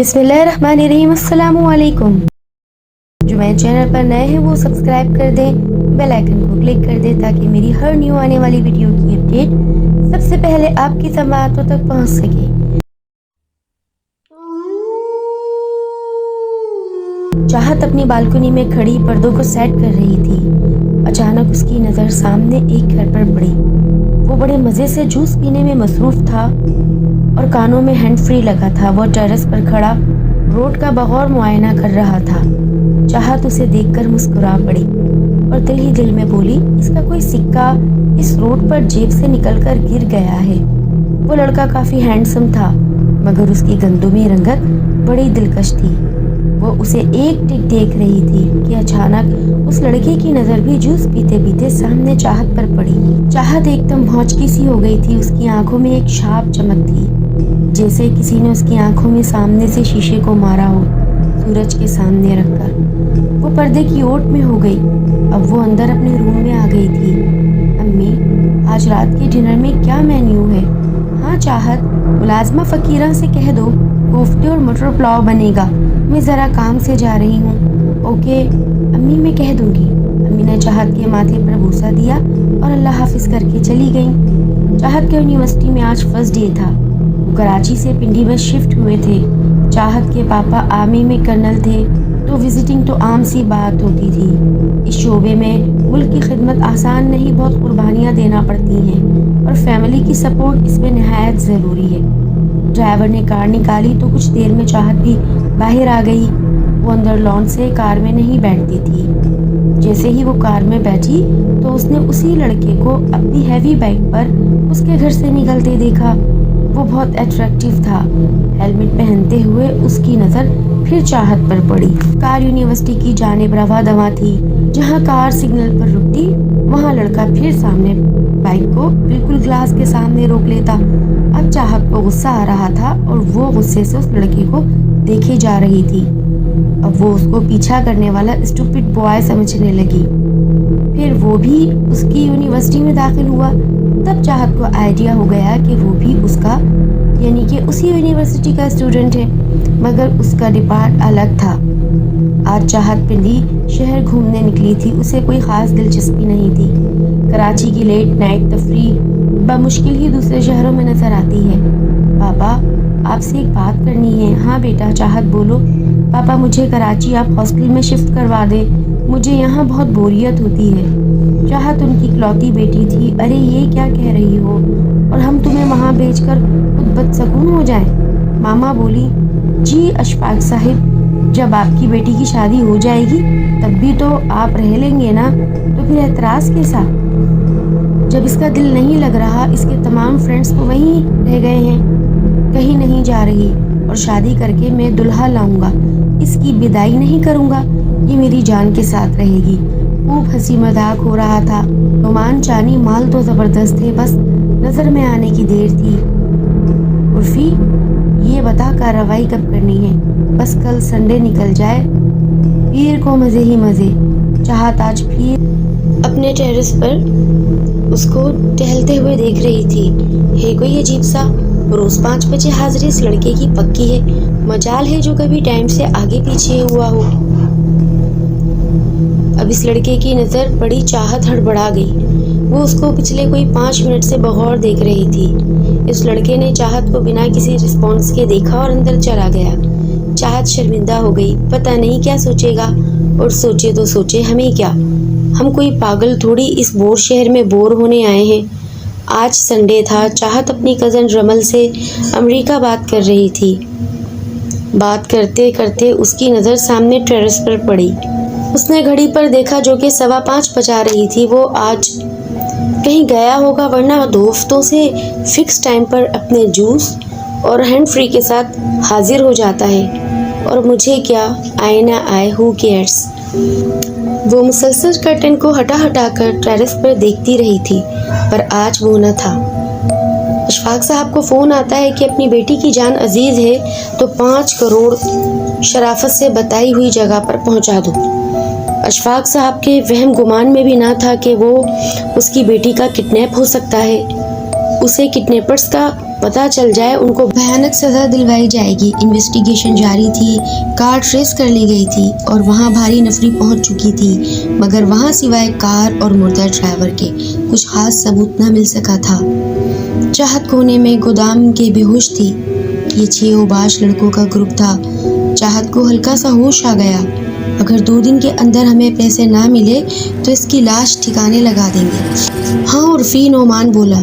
बिस्मिल्लाहिर्रहमानिर्रहीम। अस्सलाम वालेकुम। जो मेरे चैनल पर नए हैं वो सब्सक्राइब कर दें, बेल आइकन को क्लिक कर दें ताकि मेरी हर न्यू आने वाली वीडियो की अपडेट सबसे पहले आपकी समाअतों तक पहुंच सके। चाहत अपनी बालकनी में खड़ी पर्दों को सेट कर रही थी। अचानक उसकी नज़र सामने एक घर पर पड़ी। वो बड़े मज़े से जूस पीने में मसरूफ़ था और कानों में हैंड फ्री लगा था। वो टेरेस पर खड़ा रोड का बगौर मुआयना कर रहा था। चाहत उसे देखकर मुस्कुरा पड़ी और दिल ही दिल में बोली, इसका कोई सिक्का इस रोड पर जेब से निकलकर गिर गया है। वो लड़का काफ़ी हैंडसम था मगर उसकी गंदुमी रंगत बड़ी दिलकश थी। वो उसे एक टिक देख रही थी कि अचानक उस लड़के की नज़र भी जूस पीते पीते सामने चाहत पर पड़ी। चाहत एकदम भौंचकी सी हो गई थी। उसकी आंखों में एक शार्प चमक थी, जैसे किसी ने उसकी आंखों में सामने से शीशे को मारा हो सूरज के सामने रखकर। वो पर्दे की ओट में हो गई। अब वो अंदर अपने रूम में आ गई थी। अम्मी, आज रात के डिनर में क्या मेन्यू है? हाँ चाहत, मुलाजमा फ़कीरा से कह दो कोफ्ते और मटर पुलाव बनेगा। मैं ज़रा काम से जा रही हूँ। ओके अम्मी, मैं कह दूँगी। अम्मी ने चाहत के माथे पर बूसा दिया और अल्लाह हाफिज़ करके चली गई। चाहत के यूनिवर्सिटी में आज फर्स्ट डे था। वो कराची से पिंडी में शिफ्ट हुए थे। चाहत के पापा आर्मी में कर्नल थे तो विजिटिंग तो आम सी बात होती थी। इस शोबे में मुल्क की खिदमत आसान नहीं, बहुत कुर्बानियाँ देना पड़ती हैं और फैमिली की सपोर्ट इसमें नहायत ज़रूरी है। ड्राइवर ने कार निकाली तो कुछ देर में चाहत भी बाहर आ गई। वो अंदर लॉन से कार में नहीं बैठती थी। जैसे ही वो कार में बैठी तो उसने उसी लड़के को अपनी हैवी बाइक पर उसके घर से निकलते देखा। वो बहुत अट्रैक्टिव था। हेलमेट पहनते हुए उसकी नज़र फिर चाहत पर पड़ी। कार यूनिवर्सिटी की जानिब रवा दवा थी। जहाँ कार सिग्नल पर रुकती वहाँ लड़का फिर सामने बाइक को बिल्कुल ग्लास के सामने रोक लेता। अब चाहत को गुस्सा आ रहा था और वो गुस्से से उस लड़के को देखे जा रही थी। अब वो उसको पीछा करने वाला स्टूपिड बॉय समझने लगी। फिर वो भी उसकी यूनिवर्सिटी में दाखिल हुआ। तब चाहत को आइडिया हो गया कि वो भी उसका यानी कि उसी यूनिवर्सिटी का स्टूडेंट है, मगर उसका डिपार्ट अलग था। आज चाहत पिंडी शहर घूमने निकली थी। उसे कोई ख़ास दिलचस्पी नहीं थी। कराची की लेट नाइट तफरी बमुश्किल ही दूसरे शहरों में नज़र आती है। पापा, आपसे एक बात करनी है। हाँ बेटा, चाहत बोलो। पापा, मुझे कराची आप हॉस्टल में शिफ्ट करवा दें। मुझे यहाँ बहुत बोरियत होती है। चाहत उनकी इकलौती बेटी थी। अरे ये क्या कह रही हो, और हम तुम्हें वहाँ भेजकर खुद बदसकून हो जाएं? मामा बोली, जी अशफाक साहिब, जब आपकी बेटी की शादी हो जाएगी तब भी तो आप रह लेंगे ना, तो फिर एतराज़ कैसा? जब इसका दिल नहीं लग रहा, इसके तमाम फ्रेंड्स तो वहीं रह गए हैं, कहीं नहीं जा रही, और शादी करके मैं दुल्हा लाऊंगा, इसकी विदाई नहीं करूंगा, ये मेरी जान के साथ रहेगी। खूब हंसी मजाक हो रहा था। रोमान चानी माल तो ज़बरदस्त थे, बस नज़र में आने की देर थी। उर्फी, ये बता कार्रवाई कब करनी है? बस कल संडे निकल जाए, पीर को मज़े ही मज़े। चाहत आज फिर अपने टेरेस पर उसको टहलते हुए देख रही थी। है कोई अजीब सा, रोज़ 5 बजे हाजिरी इस लड़के की पक्की है। मजाल है जो कभी टाइम से आगे पीछे हुआ हो। अब इस लड़के की नज़र पड़ी। चाहत हड़बड़ा गई। वो उसको पिछले कोई 5 मिनट से बगौर देख रही थी। इस लड़के ने चाहत को बिना किसी रिस्पॉन्स के देखा और अंदर चला गया। चाहत शर्मिंदा हो गई। पता नहीं क्या सोचेगा, और सोचे तो सोचे, हमें क्या, हम कोई पागल थोड़ी इस बोर शहर में बोर होने आए हैं। आज संडे था। चाहत अपनी कज़न रमल से अमेरिका बात कर रही थी। बात करते करते उसकी नज़र सामने टेरेस पर पड़ी। उसने घड़ी पर देखा जो कि 5:15 बजा रही थी। वो आज कहीं गया होगा, वरना दोस्तों से फिक्स टाइम पर अपने जूस और हैंड फ्री के साथ हाजिर हो जाता है। और मुझे क्या, आए ना आए, हु केयर्स। वो मुसलसल कर्टन को हटा हटा कर टेरेस पर देखती रही थी, पर आज वो न था। अशफाक साहब को फ़ोन आता है कि अपनी बेटी की जान अजीज़ है तो 5 करोड़ शराफत से बताई हुई जगह पर पहुंचा दो। अशफाक साहब के वहम गुमान में भी ना था कि वो उसकी बेटी का किडनैप हो सकता है। اسے کڈنیپرز کا پتہ چل جائے ان کو بھیانک سزا دلوائی جائے گی۔ انویسٹیگیشن جاری تھی، کار ٹریس کر لی گئی تھی اور وہاں بھاری نفری پہنچ چکی تھی، مگر وہاں سوائے کار اور مردہ ڈرائیور کے کچھ خاص ثبوت نہ مل سکا تھا۔ چاہت کونے میں گودام کے بے ہوش تھی۔ یہ 6 اوباش لڑکوں کا گروپ تھا۔ چاہت کو ہلکا سا ہوش آ گیا۔ اگر 2 دن کے اندر ہمیں پیسے نہ ملے تو اس کی لاش ٹھکانے لگا دیں گے۔ ہاں عرفی، نعمان بولا۔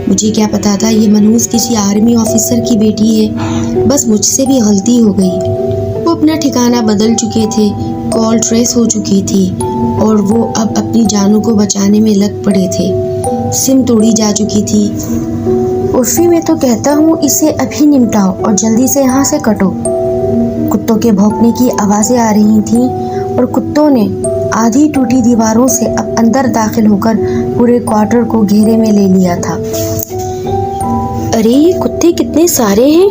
مجھے کیا پتا تھا یہ منحوس کسی آرمی آفیسر کی بیٹی ہے، بس مجھ سے بھی غلطی ہو گئی۔ وہ اپنا ٹھکانہ بدل چکے تھے، کال ٹریس ہو چکی تھی اور وہ اب اپنی جانوں کو بچانے میں لگ پڑے تھے۔ سم توڑی جا چکی تھی۔ عرفی، میں تو کہتا ہوں اسے ابھی نمٹاؤ اور جلدی سے یہاں سے کٹو۔ کتوں کے بھونکنے کی آوازیں آ رہی تھیں اور کتوں نے آدھی ٹوٹی دیواروں سے اب اندر داخل ہو کر پورے کوارٹر کو گھیرے میں لے لیا تھا۔ ارے یہ کتے کتنے سارے ہیں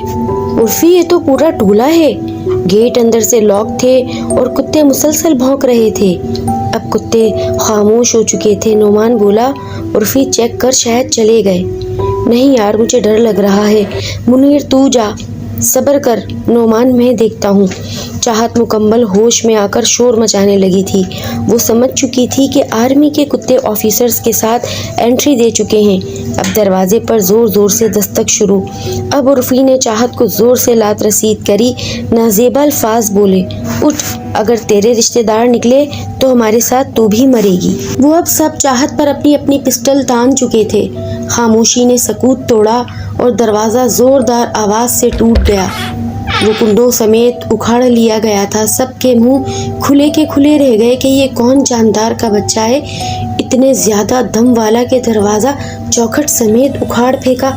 عرفی، یہ تو پورا ٹولہ ہے۔ گیٹ اندر سے لاک تھے اور کتے مسلسل بھونک رہے تھے۔ اب کتے خاموش ہو چکے تھے۔ نعمان بولا، عرفی چیک کر، شاید چلے گئے۔ نہیں یار، مجھے ڈر لگ رہا ہے۔ منیر تو جا، صبر کر نعمان، میں دیکھتا ہوں۔ چاہت مکمل ہوش میں آ کر شور مچانے لگی تھی۔ وہ سمجھ چکی تھی کہ آرمی کے کتے آفیسرز کے ساتھ انٹری دے چکے ہیں۔ اب دروازے پر زور زور سے دستک شروع۔ اب عرفی نے چاہت کو زور سے لات رسید کری، نازیبا الفاظ بولے، اٹھ، اگر تیرے رشتہ دار نکلے تو ہمارے ساتھ تو بھی مرے گی۔ وہ اب سب چاہت پر اپنی اپنی پسٹل تان چکے تھے۔ خاموشی نے سکوت توڑا اور دروازہ زوردار آواز سے ٹوٹ گیا۔ وہ کنڈوں سمیت اکھاڑ لیا گیا تھا۔ سب کے منہ کھلے کے کھلے رہ گئے کہ یہ کون جاندار کا بچہ ہے، اتنے زیادہ دم والا کہ دروازہ چوکھٹ سمیت اکھاڑ پھینکا۔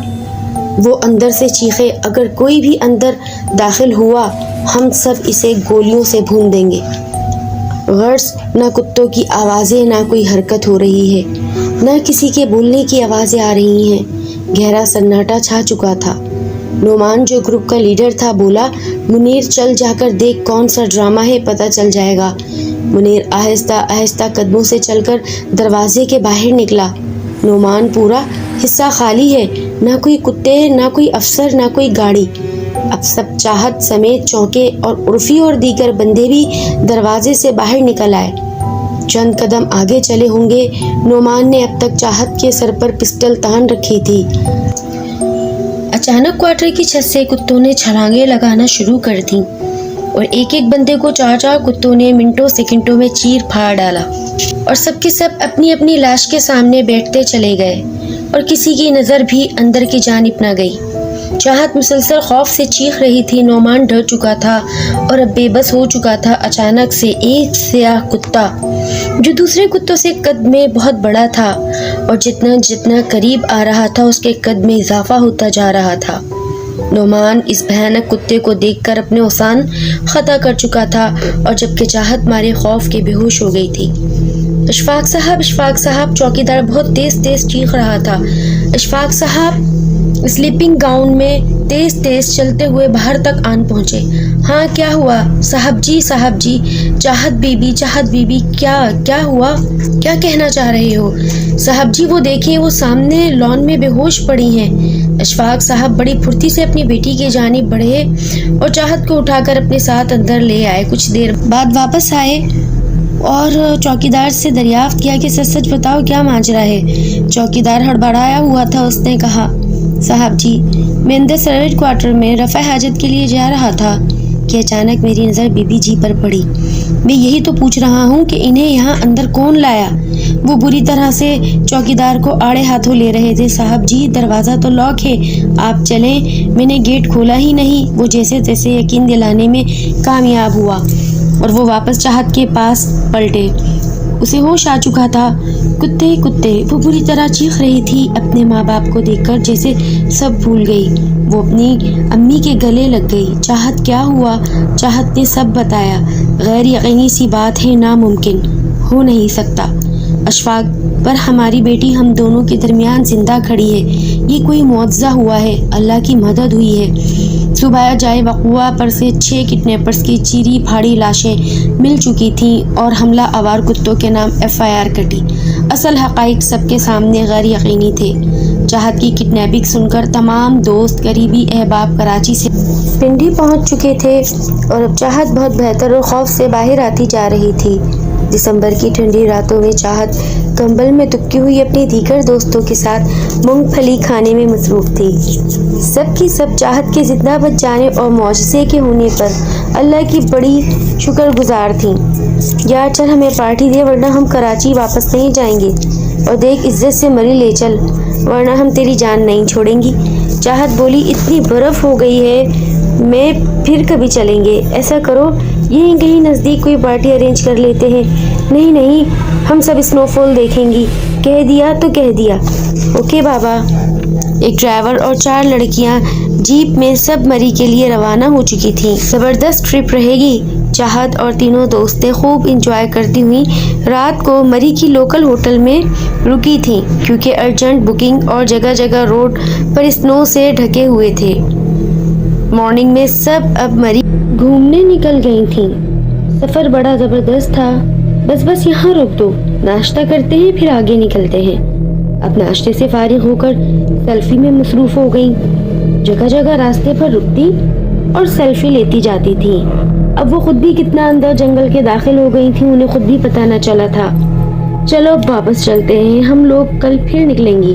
وہ اندر سے چیخے، اگر کوئی بھی اندر داخل ہوا ہم سب اسے گولیوں سے بھون دیں گے۔ غرض نہ کتوں کی آوازیں، نہ کوئی حرکت ہو رہی ہے، نہ کسی کے بولنے کی آوازیں آ رہی ہیں۔ گہرا سناٹا چھا چکا تھا۔ نعمان جو گروپ کا لیڈر تھا بولا، منیر چل جا کر دیکھ کون سا ڈرامہ ہے، پتہ چل جائے گا۔ منیر آہستہ آہستہ قدموں سے چل کر دروازے کے باہر نکلا۔ نعمان، پورا حصہ خالی ہے، نہ کوئی کتے، نہ کوئی افسر، نہ کوئی گاڑی۔ اب سب چاہت سمیت چونکے اور عرفی اور دیگر بندے بھی دروازے سے باہر نکل آئے۔ چند قدم آگے چلے ہوں گے، نعمان نے اب تک چاہت کے سر پر پسٹل تان رکھی تھی۔ اچانک کوارٹر کی چھت سے کتوں نے چھلانگیں لگانا شروع کر دیں اور ایک ایک بندے کو 4 کتوں نے منٹوں سیکنڈوں میں چیر پھاڑ ڈالا اور سب کے سب اپنی اپنی لاش کے سامنے بیٹھتے چلے گئے اور کسی کی نظر بھی اندر کی جانب نہ گئی۔ چاہت مسلسل خوف سے چیخ رہی تھی۔ نعمان ڈر چکا تھا اور اب بے بس ہو چکا تھا۔ اچانک سے ایک سیاہ کتا جو دوسرے کتوں سے قد میں بہت بڑا تھا اور جتنا جتنا قریب آ رہا تھا اس کے قد میں اضافہ ہوتا جا رہا تھا۔ نعمان اس بھیانک کتے کو دیکھ کر اپنے اوسان خطا کر چکا تھا اور جبکہ چاہت مارے خوف کے بے ہوش ہو گئی تھی۔ اشفاق صاحب، اشفاق صاحب، چوکیدار بہت تیز تیز چیخ رہا تھا۔ اشفاق صاحب سلیپنگ گاؤن میں تیز تیز چلتے ہوئے باہر تک آن پہنچے۔ ہاں کیا ہوا؟ صاحب جی، صاحب جی، چاہت بی بی، کیا ہوا؟ کیا کہنا چاہ رہے ہو؟ صاحب جی وہ دیکھیں، وہ سامنے لان میں بے ہوش پڑی ہیں۔ اشفاق صاحب بڑی پھرتی سے اپنی بیٹی کی جانب بڑھے اور چاہت کو اٹھا کر اپنے ساتھ اندر لے آئے۔ کچھ دیر بعد واپس آئے اور چوکیدار سے دریافت کیا کہ سچ سچ بتاؤ کیا ماجرا ہے۔ چوکیدار ہڑبڑایا ہوا تھا۔ اس نے کہا، صاحب جی میں اندر سرویٹ کوارٹر میں رفع حاجت کے لیے جا رہا تھا کہ اچانک میری نظر بی بی جی پر پڑی۔ میں یہی تو پوچھ رہا ہوں کہ انہیں یہاں اندر کون لایا؟ وہ بری طرح سے چوکیدار کو آڑے ہاتھوں لے رہے تھے۔ صاحب جی دروازہ تو لاک ہے، آپ چلیں، میں نے گیٹ کھولا ہی نہیں۔ وہ جیسے تیسے یقین دلانے میں کامیاب ہوا اور وہ واپس چاہت کے پاس پلٹے۔ اسے ہوش آ چکا تھا۔ کتے کتے، وہ بری طرح چیخ رہی تھی اپنے ماں باپ کو دیکھ کر، جیسے سب بھول گئی۔ وہ اپنی امی کے گلے لگ گئی۔ چاہت کیا ہوا؟ چاہت نے سب بتایا۔ غیر یقینی سی بات ہے، ناممکن ہو نہیں سکتا اشفاق، پر ہماری بیٹی ہم دونوں کے درمیان زندہ کھڑی ہے۔ یہ کوئی معجزہ ہوا ہے، اللہ کی مدد ہوئی ہے۔ صبح جائے وقوع پر سے 6 کڈنیپرز کی چیری پھاڑی لاشیں مل چکی تھیں اور حملہ آور کتوں کے نام FIR کٹی۔ اصل حقائق سب کے سامنے غیر یقینی تھے۔ चाहत की किडनैपिंग सुनकर तमाम दोस्त करीबी अहबाब कराची से पिंडी पहुंच चुके थे और अब चाहत बहुत बेहतर और खौफ से बाहर आती जा रही थी। दिसंबर की ठंडी रातों में चाहत कंबल में दुबकी हुई अपनी दीगर दोस्तों के साथ मूंगफली खाने में मसरूफ थी। सब की सब चाहत के जिंदा बच जाने और मौजज़े के होने पर अल्लाह की बड़ी शुक्रगुजार थीं। यार चल हमें पार्टी दे वरना हम कराची वापस नहीं जाएंगे, और देख इज्जत से मरी ले चल वरना हम तेरी जान नहीं छोड़ेंगी। चाहत बोली इतनी बर्फ़ हो गई है, मैं फिर कभी चलेंगे। ऐसा करो यहीं कहीं नज़दीक कोई पार्टी अरेंज कर लेते हैं। नहीं नहीं हम सब स्नोफॉल देखेंगी। कह दिया तो कह दिया। ओके बाबा। एक ड्राइवर और 4 लड़कियां जीप में सब मरी के लिए रवाना हो चुकी थीं। ज़बरदस्त ट्रिप रहेगी। चाहत और तीनों दोस्तें खूब इंजॉय करती हुई रात को मरी की लोकल होटल में रुकी थीं, क्योंकि अर्जेंट बुकिंग और जगह जगह रोड पर स्नो से ढके हुए थे। मॉर्निंग में सब अब मरी घूमने निकल गई थीं। सफ़र बड़ा ज़बरदस्त था। बस यहाँ रुक दो, नाश्ता करते हैं फिर आगे निकलते हैं। अब नाश्ते से फारिग होकर सेल्फी में मसरूफ़ हो गई। जगह जगह रास्ते पर रुकती और सेल्फी लेती जाती थी। अब वो खुद भी कितना अंदर जंगल के दाखिल हो गई थी, उन्हें खुद भी पता न चला था। चलो अब वापस चलते हैं, हम लोग कल फिर निकलेंगी।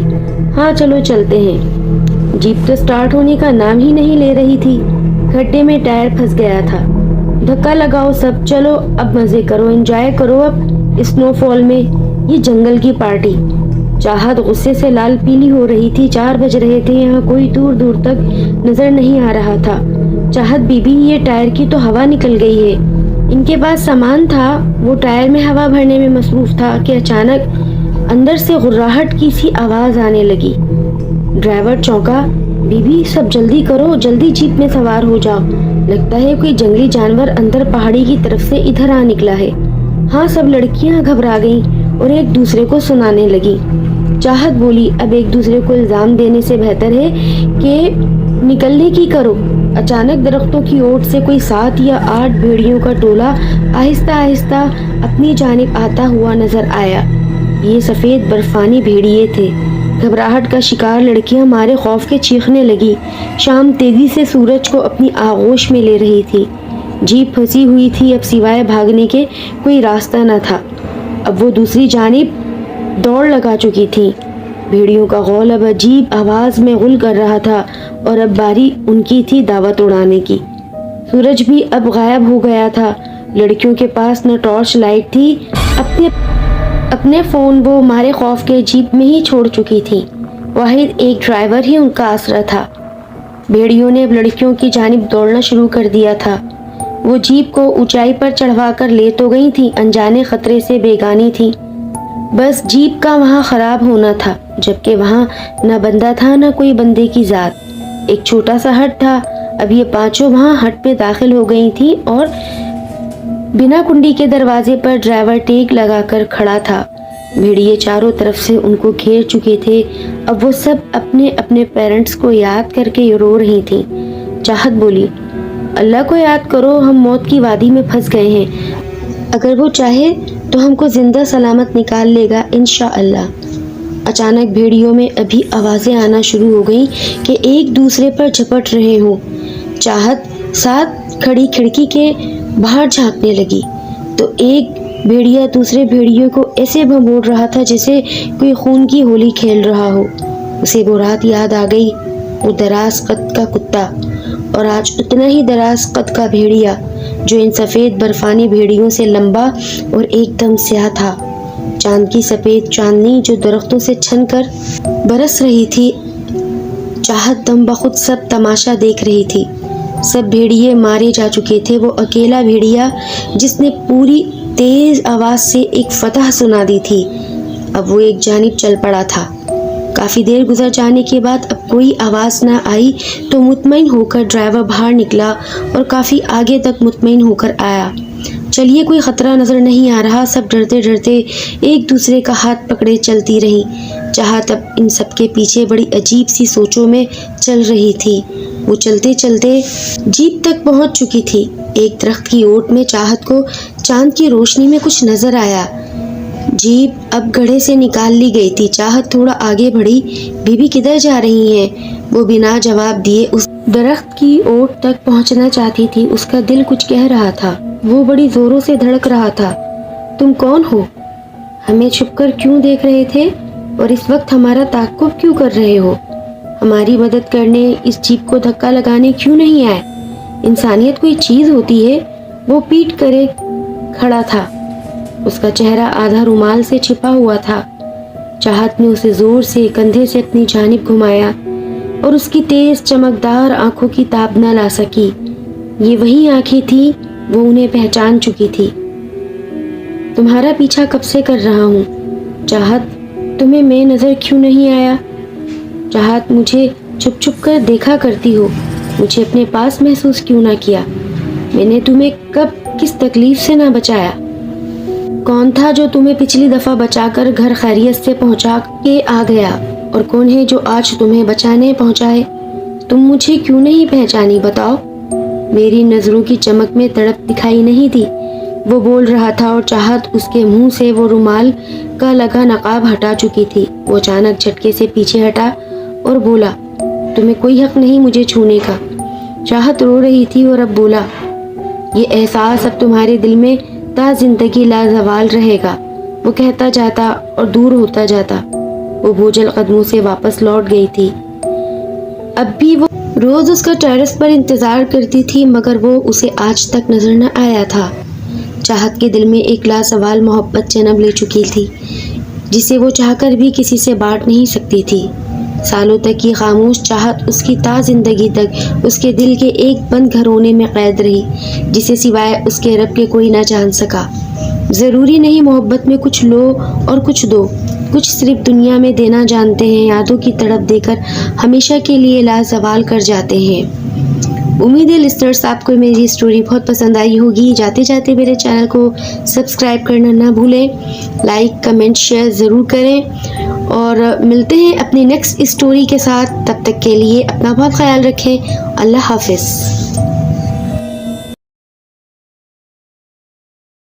हाँ चलो चलते हैं। जीप तो स्टार्ट होने का नाम ही नहीं ले रही थी। गड्ढे में टायर फंस गया था। धक्का लगाओ सब, चलो अब मजे करो, एंजॉय करो अब स्नोफॉल में, ये जंगल की पार्टी। चाहत गुस्से से लाल पीली हो रही थी। 4 बज रहे थे, यहाँ कोई दूर दूर तक नजर नहीं आ रहा था। चाहत बीबी ये टायर की तो हवा निकल गई है। इनके पास सामान था, वो टायर में हवा भरने में मसरूफ था कि अचानक अंदर से गुर्राहट की सी आवाज आने लगी। ड्राइवर चौंका। बीबी सब जल्दी करो, जल्दी जीप में सवार हो जाओ, लगता है कोई जंगली जानवर अंदर पहाड़ी की तरफ से इधर आ निकला है। हाँ सब लड़कियां घबरा गईं और एक दूसरे को सुनाने लगी। चाहत बोली अब एक दूसरे को इल्जाम देने से बेहतर है कि निकलने की करो। अचानक दरख्तों की ओट से कोई 7 या 8 भेड़ियों का टोला आहिस्ता आहिस्ता अपनी जानिब आता हुआ नजर आया। ये सफ़ेद बर्फानी भेड़िए थे। घबराहट का शिकार लड़कियां मारे खौफ के चीखने लगी। शाम तेजी से सूरज को अपनी आगोश में ले रही थी। जीप फंसी हुई थी, अब सिवाय भागने के कोई रास्ता न था। अब वो दूसरी जानिब दौड़ लगा चुकी थी। भेड़ियों का गौल अब अजीब आवाज़ में गुल कर रहा था और अब बारी उनकी थी दावत उड़ाने की। सूरज भी अब गायब हो गया था। लड़कियों के पास न टॉर्च लाइट थी, अपने फ़ोन वो मारे खौफ के जीप में ही छोड़ चुकी थी। वाहिद एक ड्राइवर ही उनका आसरा था। भेड़ियों ने अब लड़कियों की जानिब दौड़ना शुरू कर दिया था। वो जीप को ऊंचाई पर चढ़वा कर ले तो गई थी, अनजाने खतरे से बेगानी थी। बस जीप का वहाँ ख़राब होना था, जबकि वहाँ न बंदा था न कोई बंदे की ज़ात। एक छोटा सा हट था। अब ये पांचों वहाँ हट में दाखिल हो गई थी और बिना कुंडी के दरवाजे पर ड्राइवर टेक लगाकर खड़ा था। भेड़िए चारों तरफ से उनको घेर चुके थे। अब वो सब अपने अपने पेरेंट्स को याद करके रो रही थी। चाहत बोली अल्लाह को याद करो, हम मौत की वादी में फंस गए हैं। अगर वो चाहे तो हमको जिंदा सलामत निकाल लेगा इंशाअल्लाह। अचानक भेड़ियों में अभी आवाज़ें आना शुरू हो गईं कि एक दूसरे पर झपट रहे हों। चाहत साथ खड़ी खिड़की के बाहर झांकने लगी तो एक भेड़िया दूसरे भेड़ियों को ऐसे भंबोड़ रहा था जैसे कोई खून की होली खेल रहा हो। उसे वो रात याद आ गई, वो दराज कद का कुत्ता और आज उतना ही दराज कद का भेड़िया जो इन सफ़ेद बर्फानी भेड़ियों से लंबा और एकदम स्याह था। चांद की सफ़ेद चांदनी जो दरख्तों से छन कर बरस रही थी। चाहत दम बखुद सब तमाशा देख रही थी। सब भेड़िए मारे जा चुके थे। वो अकेला भेड़िया जिसने पूरी तेज आवाज़ से एक फतह सुना दी थी, अब वो एक जानिब चल पड़ा था। काफ़ी देर गुजर जाने के बाद अब कोई आवाज़ ना आई तो मुतमईन होकर ड्राइवर बाहर निकला और काफ़ी आगे तक मुतमईन होकर आया। चलिए कोई ख़तरा नज़र नहीं आ रहा। सब डरते डरते एक दूसरे का हाथ पकड़े चलती रही। चाहत अब इन सब के पीछे बड़ी अजीब सी सोचों में चल रही थी। वो चलते चलते जीप तक पहुंच चुकी थी। एक दरख्त की ओट में चाहत को चांद की रोशनी में कुछ नज़र आया। जीप अब गड्ढे से निकाल ली गई थी। चाहत थोड़ा आगे बढ़ी। बीबी किधर जा रही हैं? वो बिना जवाब दिए उस दरख्त की ओट तक पहुंचना चाहती थी। उसका दिल कुछ कह रहा था। वो बड़ी जोरों से धड़क रहा था। तुम कौन हो? हमें छुपकर क्यों देख रहे थे और इस वक्त हमारा ताक़ुब क्यों कर रहे हो? हमारी मदद करने इस जीप को धक्का लगाने क्यों नहीं आए? इंसानियत कोई चीज़ होती है? वो पीट करे खड़ा था। उसका चेहरा आधा रुमाल से छिपा हुआ था। चाहत ने उसे जोर से कंधे से अपनी जानिब घुमाया और उसकी तेज चमकदार आंखों की ताब न ला सकी। ये वही आंखें थी, वो उन्हें पहचान चुकी थी। तुम्हारा पीछा कब से कर रहा हूँ। चाहत, तुम्हें मैं नजर क्यों नहीं आया? चाहत, मुझे छुप छुप कर देखा करती हो, मुझे अपने पास महसूस क्यों ना किया? मैंने तुम्हें कब किस तकलीफ से ना बचाया? कौन था जो तुम्हें पिछली दफा बचाकर घर खैरियत से पहुंचा के आ गया और कौन है जो आज तुम्हें बचाने पहुंचाए? तुम मुझे क्यों नहीं पहचानी, बताओ? मेरी नजरों की चमक में तड़प दिखाई नहीं दी। वो बोल रहा था और चाहत उसके मुंह से वो रुमाल का लगा नकाब हटा चुकी थी। वो अचानक झटके से पीछे हटा और बोला, तुम्हें कोई हक नहीं मुझे छूने का। चाहत रो रही थी और अब बोला, ये एहसास अब तुम्हारे दिल में ता जिंदगी लाजवाल रहेगा। वो कहता जाता और दूर होता जाता। वो बोझल कदमों से वापस लौट गई थी। अब भी वो रोज उसका टेरेस पर इंतजार करती थी, मगर वो उसे आज तक नजर न आया था। चाहत के दिल में एक लासवाल मोहब्बत जन्म ले चुकी थी, जिसे वो चाहकर भी किसी से बांट नहीं सकती थी। सालों तक की खामोश चाहत उसकी ता जिंदगी तक उसके दिल के एक बंद घरोने में कैद रही, जिसे सिवाय उसके रब के कोई ना जान सका। ज़रूरी नहीं मोहब्बत में कुछ लो और कुछ दो, कुछ सिर्फ दुनिया में देना जानते हैं, यादों की तड़प देकर हमेशा के लिए लाजवाल कर जाते हैं। उम्मीद है लिस्टर्स आपको मेरी स्टोरी बहुत पसंद आई होगी। जाते जाते मेरे चैनल को सब्सक्राइब करना ना भूलें, लाइक कमेंट शेयर ज़रूर करें और मिलते हैं अपनी नेक्स्ट स्टोरी के साथ। तब तक के लिए अपना बहुत ख्याल रखें। अल्लाह हाफिज़।